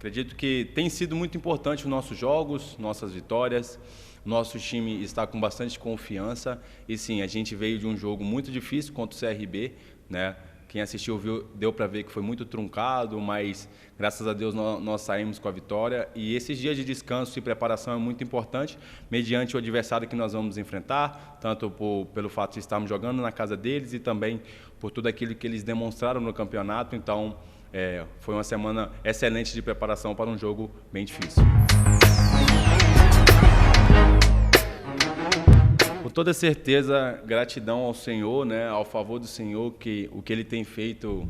Acredito que tem sido muito importante os nossos jogos, nossas vitórias. Nosso time está com bastante confiança e sim, a gente veio de um jogo muito difícil contra o CRB, né? Quem assistiu viu, deu para ver que foi muito truncado, mas graças a Deus nós saímos com a vitória. E esses dias de descanso e preparação é muito importante, mediante o adversário que nós vamos enfrentar, tanto pelo fato de estarmos jogando na casa deles e também por tudo aquilo que eles demonstraram no campeonato. Então, foi uma semana excelente de preparação para um jogo bem difícil. Com toda certeza, gratidão ao Senhor, né, ao favor do Senhor, que o que Ele tem feito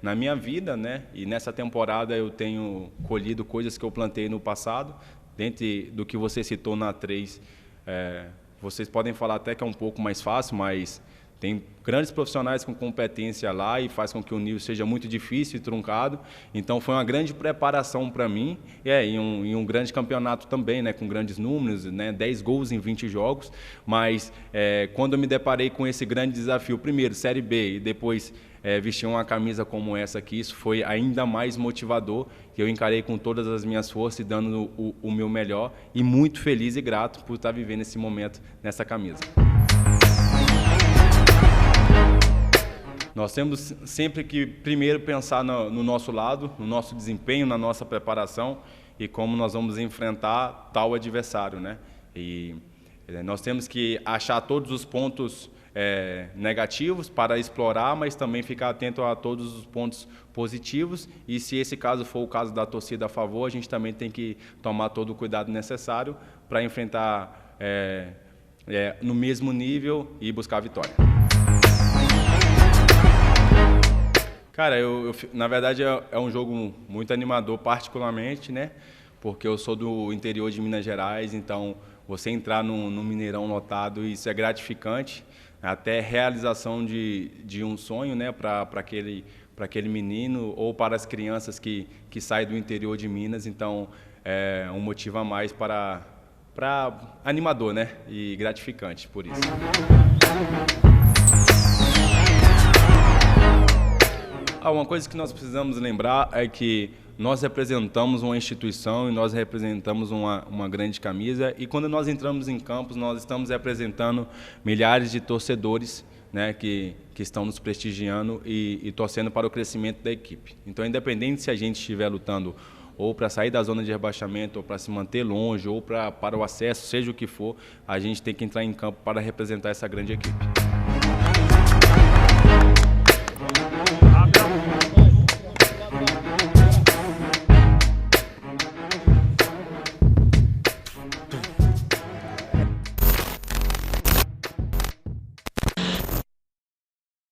na minha vida, né, e nessa temporada eu tenho colhido coisas que eu plantei no passado. Dentro do que você citou na 3, vocês podem falar até que é um pouco mais fácil, mas tem grandes profissionais com competência lá e faz com que o nível seja muito difícil e truncado. Então foi uma grande preparação para mim e um grande campeonato também, né, com grandes números, né, 10 gols em 20 jogos. Mas quando eu me deparei com esse grande desafio, primeiro Série B e depois vestir uma camisa como essa aqui, isso foi ainda mais motivador. Eu encarei com todas as minhas forças e dando o meu melhor e muito feliz e grato por estar vivendo esse momento nessa camisa. Nós temos sempre que primeiro pensar no nosso lado, no nosso desempenho, na nossa preparação e como nós vamos enfrentar tal adversário, né? E nós temos que achar todos os pontos negativos para explorar, mas também ficar atento a todos os pontos positivos. E se esse caso for o caso da torcida a favor, a gente também tem que tomar todo o cuidado necessário para enfrentar no mesmo nível e buscar a vitória. Cara, na verdade é um jogo muito animador, particularmente, né? Porque eu sou do interior de Minas Gerais, então você entrar no Mineirão lotado, isso é gratificante, até realização de um sonho, né? Para aquele menino ou para as crianças que saem do interior de Minas. Então é um motivo a mais para animador, né? E gratificante por isso. Uma coisa que nós precisamos lembrar é que nós representamos uma instituição e nós representamos uma grande camisa, e quando nós entramos em campos, nós estamos representando milhares de torcedores, né, que estão nos prestigiando e torcendo para o crescimento da equipe. Então, independente se a gente estiver lutando ou para sair da zona de rebaixamento, ou para se manter longe, ou para o acesso, seja o que for, a gente tem que entrar em campo para representar essa grande equipe.